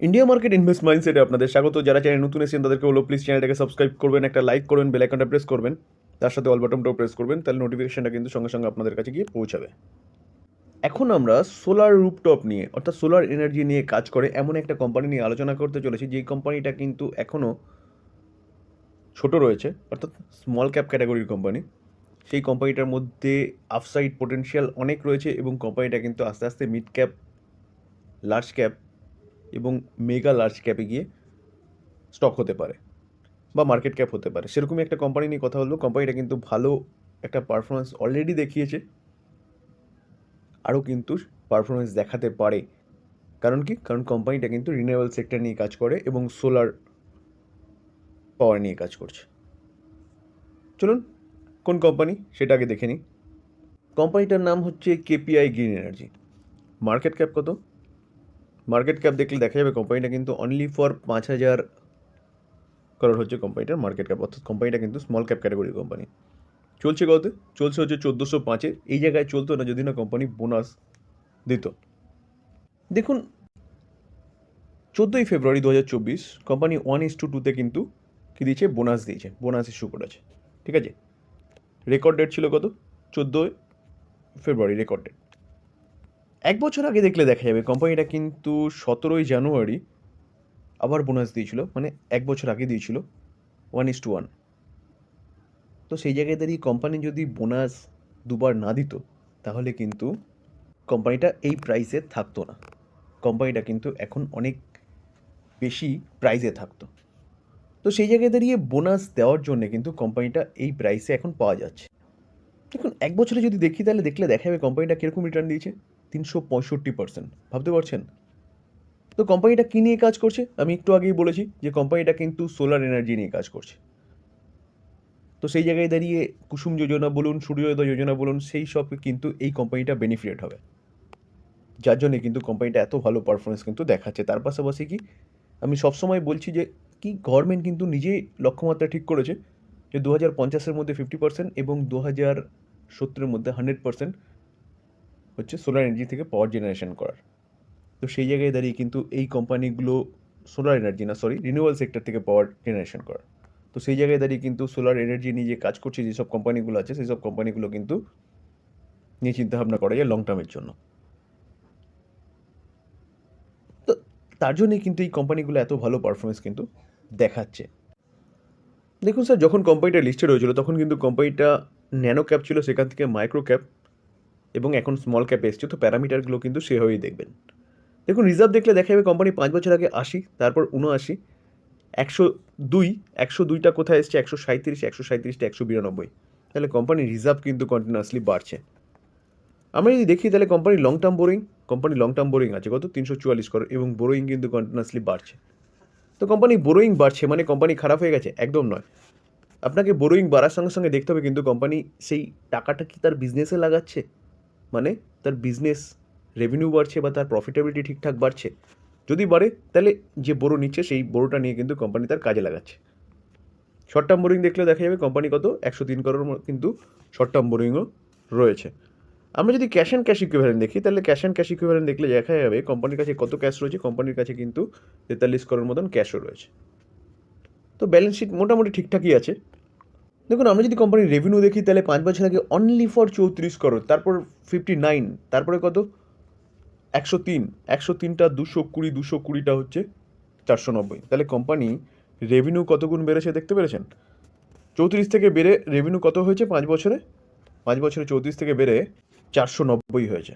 India market invest মাইন্ডসেটে আপনাদের স্বাগত। যারা চ্যানেল নতুন এসেছেন তাদেরকে বলো প্লিজ চ্যানেলটাকে সাবস্ক্রাইব করবেন, একটা লাইক করবেন, বেল আইকনটা প্রেস করবেন, তার সাথে অল বাটনটাও প্রেস করবেন, তাহলে নোটিফিকেশনটা কিন্তু সঙ্গে সঙ্গে আপনাদের কাছে গিয়ে পৌঁছাবে। এখন আমরা সোলার রুপটপ নিয়ে অর্থাৎ সোলার এনার্জি নিয়ে কাজ করে এমন একটা কোম্পানি নিয়ে আলোচনা করতে চলেছি, যেই কোম্পানিটা কিন্তু এখনও ছোট রয়েছে, অর্থাৎ স্মল ক্যাপ ক্যাটাগরির কোম্পানি। সেই কোম্পানিটার মধ্যে আপসাইড পোটেনশিয়াল অনেক রয়েছে এবং কোম্পানিটা কিন্তু আস্তে আস্তে মিড ক্যাপ, লার্জ ক্যাপ এবং মেগা লার্জ ক্যাপে গিয়ে স্টক হতে পারে বা মার্কেট ক্যাপ হতে পারে। সেরকমই একটা কোম্পানি নিয়ে কথা হলো। কোম্পানিটা কিন্তু ভালো একটা পারফরমেন্স অলরেডি দেখিয়েছে, আরও কিন্তু পারফরমেন্স দেখাতে পারে। কারণ কি? কারণ কোম্পানিটা কিন্তু রিনিউয়েবল সেক্টর নিয়ে কাজ করে এবং সোলার পাওয়ার নিয়ে কাজ করছে। চলুন কোন কোম্পানি সেটা আগে দেখে নিই। কোম্পানিটার নাম হচ্ছে KPI green energy. Market cap কত? মার্কেট ক্যাপ দেখলে দেখা যাবে কোম্পানিটা কিন্তু অনলি ফর 5,000 করোড় হচ্ছে কোম্পানিটার মার্কেট ক্যাপ, অর্থাৎ কোম্পানিটা কিন্তু স্মল ক্যাপ ক্যাটাগরির কোম্পানি। চলছে কত? চলছে হচ্ছে 1405-এ। এই জায়গায় চলতো না যদি না কোম্পানি বোনাস দিত। দেখুন, 14ই ফেব্রুয়ারি 2024 কোম্পানি 1:2-তে কিন্তু কী দিয়েছে? বোনাস দিয়েছে, বোনাস ইস্যু করেছে। ঠিক আছে, রেকর্ড ডেট ছিল কত? 14ই ফেব্রুয়ারি রেকর্ড ডেট। এক বছর আগে দেখলে দেখা যাবে কোম্পানিটা কিন্তু 17ই জানুয়ারি আবার বোনাস দিয়েছিল, মানে এক বছর আগে দিয়েছিল 1:1। তো সেই জায়গায় দাঁড়িয়ে কোম্পানি যদি বোনাস দুবার না দিত তাহলে কিন্তু কোম্পানিটা এই প্রাইসে থাকতো না। কোম্পানিটা কিন্তু এখন অনেক বেশি প্রাইসে থাকতো। তো সেই জায়গায় দাঁড়িয়ে বোনাস দেওয়ার জন্যে কিন্তু কোম্পানিটা এই প্রাইসে এখন পাওয়া যাচ্ছে। দেখুন, এক বছরে যদি দেখি তাহলে দেখলে দেখা যাবে কোম্পানিটা কীরকম রিটার্ন দিয়েছে? 365%। ভাবতে পারছেন? তো কোম্পানিটা কী নিয়ে কাজ করছে? আমি একটু আগেই বলেছি যে কোম্পানিটা কিন্তু সোলার এনার্জি নিয়ে কাজ করছে। তো সেই জায়গায় দাঁড়িয়ে কুসুম যোজনা বলুন, সূর্যোদয় যোজনা বলুন, সেই সব কিন্তু এই কোম্পানিটা বেনিফিটেড হবে, যার জন্যে কিন্তু কোম্পানিটা এত ভালো পারফরমেন্স কিন্তু দেখাচ্ছে। তার পাশাপাশি কি আমি সবসময় বলছি যে কি গভর্নমেন্ট কিন্তু নিজেই লক্ষ্যমাত্রা ঠিক করেছে যে 2050-এর মধ্যে 50% এবং 2070-এর মধ্যে 100% হচ্ছে সোলার এনার্জি থেকে পাওয়ার জেনারেশন করার। তো সেই জায়গায় দাঁড়িয়ে কিন্তু এই কোম্পানিগুলো সোলার এনার্জি না, সরি, রিনিউয়েবল সেক্টর থেকে পাওয়ার জেনারেশন করার। তো সেই জায়গায় দাঁড়িয়ে কিন্তু সোলার এনার্জি নিয়ে যে কাজ করছে যেসব কোম্পানিগুলো আছে সেই সব কোম্পানিগুলো কিন্তু নিয়ে চিন্তাভাবনা করা যায় লং টার্মের জন্য। তো তার জন্যই কিন্তু এই কোম্পানিগুলো এত ভালো পারফরমেন্স কিন্তু দেখাচ্ছে। দেখুন স্যার, যখন কোম্পানিটা লিস্টেড হয়েছিল তখন কিন্তু কোম্পানিটা ন্যানো ক্যাপ ছিল, সেখান থেকে মাইক্রো ক্যাপ এবং এখন স্মল ক্যাপে এসছে। তো প্যারামিটারগুলো কিন্তু সেভাবেই দেখবেন। দেখুন, রিজার্ভ দেখলে দেখা যাবে কোম্পানি 5 বছর আগে 80, তারপর 79, 102, 102টা কোথায় এসছে? 137, 137টা 192। তাহলে কোম্পানির রিজার্ভ কিন্তু কন্টিনিউয়াসলি বাড়ছে। আমরা যদি দেখি তাহলে কোম্পানি লং টার্ম বোরিং আছে কত? 344 করোড় এবং বোরোয়িং কিন্তু কন্টিনিউয়াসলি বাড়ছে। তো কোম্পানি বোরোয়িং বাড়ছে মানে কোম্পানি খারাপ হয়ে গেছে? একদম নয়। আপনাকে বোরোয়িং বাড়ার সঙ্গে সঙ্গে দেখতে হবে কিন্তু কোম্পানি সেই টাকাটা কি তার বিজনেসে লাগাচ্ছে, মানে তার বিজনেস রেভিনিউ বাড়ছে বা তার প্রফিটেবিলিটি ঠিকঠাক বাড়ছে। যদি বাড়ে তাহলে যে বোরো নিচ্ছে সেই বোরোটা নিয়ে কিন্তু কোম্পানি তার কাজে লাগাচ্ছে। শর্ট টার্ম বোরিং দেখলে দেখা যাবে কোম্পানি কত? 103 করোড় কিন্তু শর্ট টার্ম বোরিংও রয়েছে। আমরা যদি ক্যাশ অ্যান্ড ক্যাশ ইকুইভ্যালেন্ট দেখি তাহলে ক্যাশ অ্যান্ড ক্যাশ ইকুইভ্যালেন্ট দেখলে দেখা যাবে কোম্পানির কাছে কত ক্যাশ রয়েছে। কোম্পানির কাছে কিন্তু 43 করোড় মতন ক্যাশও রয়েছে। তো ব্যালেন্স শিট মোটামুটি ঠিকঠাকই আছে। দেখুন, আমরা যদি কোম্পানির রেভিনিউ দেখি তাহলে 5 বছর আগে অনলি ফর 34 করোড়, তারপর 59, তারপরে কত? 103, 103টা 220, 220টা হচ্ছে 490। তাহলে কোম্পানি রেভিনিউ কত গুণ বেড়েছে দেখতে পেরেছেন? 34 থেকে বেড়ে রেভিনিউ কত হয়েছে 5 বছরে? 5 বছরে 34 থেকে বেড়ে 490 হয়েছে।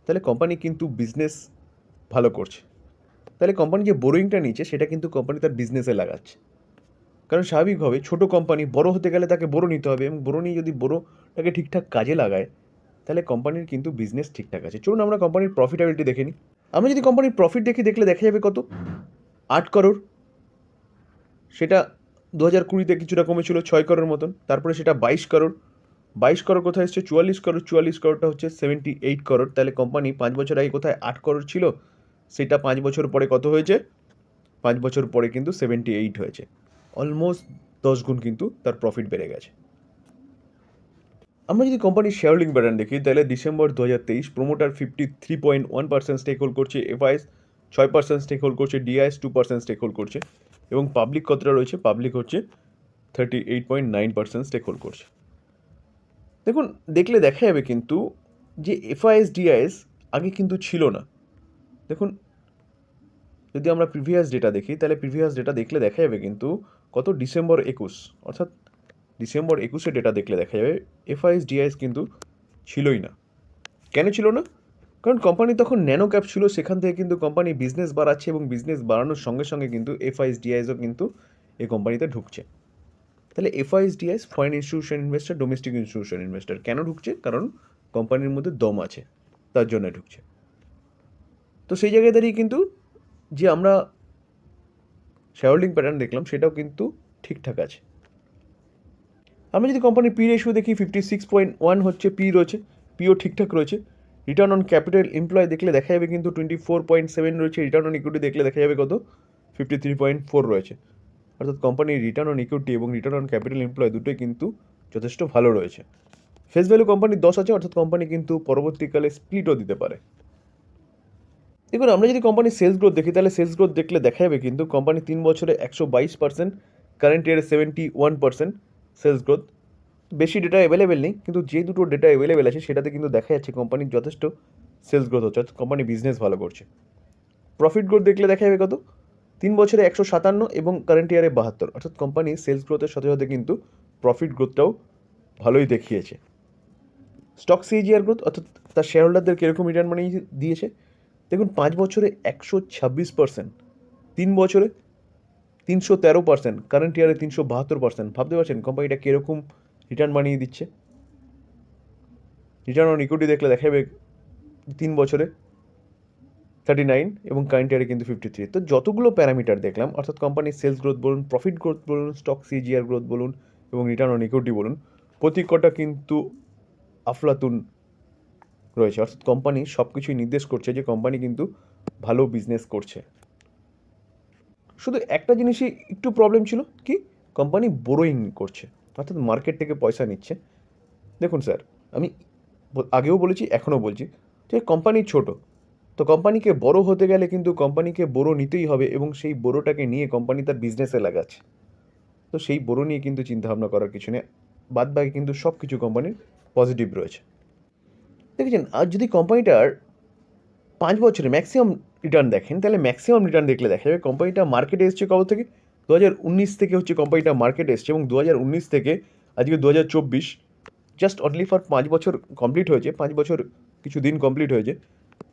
তাহলে কোম্পানি কিন্তু বিজনেস ভালো করছে। তাহলে কোম্পানি যে বোরোয়িংটা নিচ্ছে সেটা কিন্তু কোম্পানি তার বিজনেসে লাগাচ্ছে। কারণ স্বাভাবিকভাবে ছোটো কোম্পানি বড় হতে গেলে তাকে বড় নিতে হবে এবং বড় নিয়ে যদি বড়োটাকে ঠিকঠাক কাজে লাগায় তাহলে কোম্পানির কিন্তু বিজনেস ঠিকঠাক আছে। চলুন আমরা কোম্পানির প্রফিটেবিলিটি দেখে নিই। আমরা যদি কোম্পানির প্রফিট দেখি দেখলে দেখা যাবে কত? 8 করোড়। সেটা 2020-তে কিছুটা কমেছিল 6 করোড় মতন, তারপরে সেটা 22 করোড়। 22 করোড় কোথায় এসছে? 44 করোড়। 44 করোড়টা হচ্ছে 78 করোড়। তাহলে কোম্পানি 5 বছর আগে কোথায় 8 করোড় ছিল, সেটা 5 বছর পরে কত হয়েছে? 5 বছর পরে কিন্তু 78 হয়েছে। অলমোস্ট 10 গুণ কিন্তু তার প্রফিট বেড়ে গেছে। আমরা যদি কোম্পানির শেয়ার হোল্ডিং প্যাটার্ন দেখি তাহলে ডিসেম্বর 2023 প্রোমোটার 53.1% স্টেক হোল্ড করছে, এফআইএস 6% স্টেক হোল্ড করছে, ডিআইএস 2% স্টেক হোল্ড করছে, এবং পাবলিক কতটা রয়েছে? পাবলিক হচ্ছে 38.9% স্টেক হোল্ড করছে। দেখুন, দেখলে দেখা যাবে কিন্তু যে এফআইএস ডিআইএস আগে কিন্তু ছিল না। দেখুন, যদি আমরা প্রিভিয়াস ডেটা দেখি, তাহলে প্রিভিয়াস ডেটা দেখলে দেখা যাবে কিন্তু কত ডিসেম্বর 21, অর্থাৎ ডিসেম্বর 21-এর ডেটা দেখলে দেখা যাবে এফআইএস ডিআইএস কিন্তু ছিলই না। কেন ছিল না? কারণ কোম্পানি তখন ন্যানো ক্যাপ ছিল, সেখান থেকে কিন্তু কোম্পানি বিজনেস বাড়াচ্ছে এবং বিজনেস বাড়ানোর সঙ্গে সঙ্গে কিন্তু এফআইএস ডিআইএসও কিন্তু এই কোম্পানিতে ঢুকছে। তাহলে FIS DIS foreign institution investor, domestic institution investor কেন ঢুকছে? কারণ কোম্পানির মধ্যে দম আছে, তার জন্য ঢুকছে। তো সেই জায়গায় দাঁড়িয়ে কিন্তু যে আমরা শেয়ার হোল্ডিং প্যাটার্ন দেখলাম সেটাও কিন্তু ঠিকঠাক আছে। আমরা যদি কোম্পানির পি রেশিও দেখি 56.1 হচ্ছে পি রয়েছে, পিও ঠিকঠাক রয়েছে। রিটার্ন অন ক্যাপিটাল এমপ্লয় দেখলে দেখা যাবে কিন্তু 24.7 রয়েছে। রিটার্ন অন ইকুইটি দেখলে দেখা যাবে কত? 53.4 রয়েছে। অর্থাৎ কোম্পানির রিটার্ন অন ইকুইটি এবং রিটার্ন অন ক্যাপিটাল এমপ্লয় দুটোই কিন্তু যথেষ্ট ভালো রয়েছে। ফেস ভ্যালু কোম্পানির 10 আছে, অর্থাৎ কোম্পানি কিন্তু পরবর্তীকালে স্প্লিটও দিতে পারে। দেখুন, আমরা যদি কোম্পানির সেলস গ্রোথ দেখি, তাহলে সেলস গ্রোথ দেখলে দেখা যাবে কিন্তু কোম্পানি 3 বছরে 122%, কারেন্ট ইয়ারে 71% সেলস গ্রোথ। বেশি ডেটা অ্যাভেলেবেল নেই, কিন্তু যে দুটো ডেটা অ্যাভেলেবেল আছে সেটাতে কিন্তু দেখা যাচ্ছে কোম্পানির যথেষ্ট সেলস গ্রোথ হচ্ছে, অর্থাৎ কোম্পানি বিজনেস ভালো করছে। প্রফিট গ্রোথ দেখলে দেখা যাবে কত? 3 বছরে 157 এবং কারেন্ট ইয়ারে 72, অর্থাৎ কোম্পানি সেলস গ্রোথের সাথে সাথে কিন্তু প্রফিট গ্রোথটাও ভালোই দেখিয়েছে। স্টক সিএজিআর গ্রোথ, অর্থাৎ তার শেয়ার হোল্ডারদের কীরকম রিটার্ন মানি দিয়েছে। দেখুন, 5 বছরে 126%, 3 বছরে 313%, কারেন্ট ইয়ারে 372%। ভাবতে পারছেন কোম্পানিটা কীরকম রিটার্ন বানিয়ে দিচ্ছে। রিটার্ন অন ইকুইটি দেখলে দেখা যাবে 3 বছরে 39 এবং কারেন্ট ইয়ারে কিন্তু 53। তো যতগুলো প্যারামিটার দেখলাম, অর্থাৎ কোম্পানির সেলস গ্রোথ বলুন, প্রফিট গ্রোথ বলুন, স্টক সিজিআর গ্রোথ বলুন এবং রিটার্ন অন ইকুইটি বলুন, প্রত্যেকটা কিন্তু আফলাতুন রয়েছে। অর্থাৎ কোম্পানি সব কিছুই নির্দেশ করছে যে কোম্পানি কিন্তু ভালো বিজনেস করছে। শুধু একটা জিনিসই একটু প্রবলেম ছিল, কি? কোম্পানি বোরোইং করছে, অর্থাৎ মার্কেট থেকে পয়সা নিচ্ছে। দেখুন স্যার, আমি আগেও বলেছি, এখনও বলছি যে কোম্পানি ছোট, তো কোম্পানিকে বড় হতে গেলে কিন্তু কোম্পানিকে বড় নিতেই হবে এবং সেই বড়টাকে নিয়ে কোম্পানি তার বিজনেসে লাগাচ্ছে। তো সেই বড় নিয়ে কিন্তু চিন্তাভাবনা করার কিছু নেই, বাদ বাকি কিন্তু সব কিছু কোম্পানির পজিটিভ রয়েছে। দেখেছেন, আর যদি কোম্পানিটার 5 বছরে ম্যাক্সিমাম রিটার্ন দেখেন, তাহলে ম্যাক্সিমাম রিটার্ন দেখলে দেখা যাবে কোম্পানিটা মার্কেটে এসছে কবে থেকে? 2019 থেকে হচ্ছে কোম্পানিটা মার্কেটে এসছে, এবং 2019 থেকে আজকে 2024, জাস্ট অনলি ফর 5 বছর কমপ্লিট হয়েছে, 5 বছর কিছু দিন কমপ্লিট হয়েছে।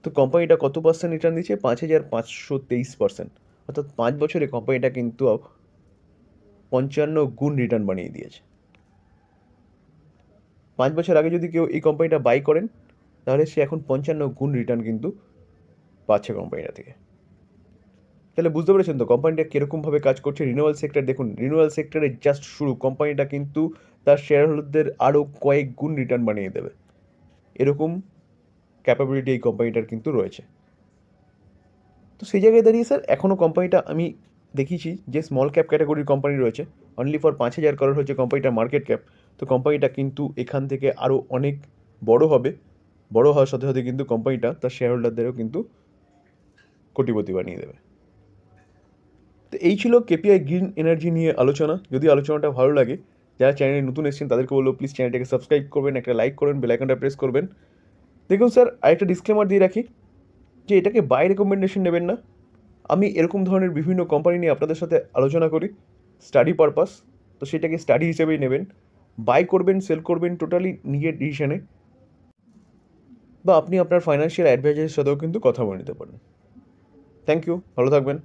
তো কোম্পানিটা কত পার্সেন্ট রিটার্ন দিচ্ছে? 5523%। অর্থাৎ 5 বছরে কোম্পানিটা কিন্তু 55 গুণ রিটার্ন বানিয়ে দিয়েছে। 5 বছর আগে যদি কেউ এই কোম্পানিটা বাই করেন, তাহলে সে এখন 55 গুণ রিটার্ন কিন্তু পাচ্ছে কোম্পানিটা থেকে। তাহলে বুঝতে পেরেছেন তো কোম্পানিটা কীরকমভাবে কাজ করছে। রিনিউয়াল সেক্টর দেখুন, রিনিউয়াল সেক্টরে জাস্ট শুরু, কোম্পানিটা কিন্তু তার শেয়ার হোল্ডারদের আরও কয়েক গুণ রিটার্ন বানিয়ে দেবে, এরকম ক্যাপাবিলিটি এই কোম্পানিটার কিন্তু রয়েছে। তো সেই জায়গায় দাঁড়িয়ে স্যার এখনও কোম্পানিটা আমি দেখিয়েছি যে স্মল ক্যাপ ক্যাটাগরির কোম্পানি রয়েছে, অনলি ফর 5,000 করার হচ্ছে কোম্পানিটার মার্কেট ক্যাপ। তো কোম্পানিটা কিন্তু এখান থেকে আরও অনেক বড় হবে, বড় হওয়ার সাথে সাথে কিন্তু কোম্পানিটা তার শেয়ার হোল্ডারদেরও কিন্তু কোটিপতি বানিয়ে দেবে। তো এই ছিল কেপিআই গ্রিন এনার্জি নিয়ে আলোচনা। যদি আলোচনাটা ভালো লাগে, যারা চ্যানেলে নতুন এসেছেন তাদেরকে বলবো প্লিজ চ্যানেলটাকে সাবস্ক্রাইব করবেন, একটা লাইক করবেন, বেল আইকনটা প্রেস করবেন। দেখুন স্যার, আরেকটা ডিসক্লেমার দিয়ে রাখি যে এটাকে বাই রেকমেন্ডেশন নেবেন না। আমি এরকম ধরনের বিভিন্ন কোম্পানি নিয়ে আপনাদের সাথে আলোচনা করি স্টাডি পারপাস, তো সেটাকে স্টাডি হিসেবেই নেবেন। বাই করবেন, সেল করবেন টোটালি নিজের ডিসিশনে, বা আপনি আপনার ফাইন্যান্সিয়াল অ্যাডভাইজারের সাথেও কিন্তু কথা বলে নিতে পারেন। থ্যাংক ইউ, ভালো থাকবেন।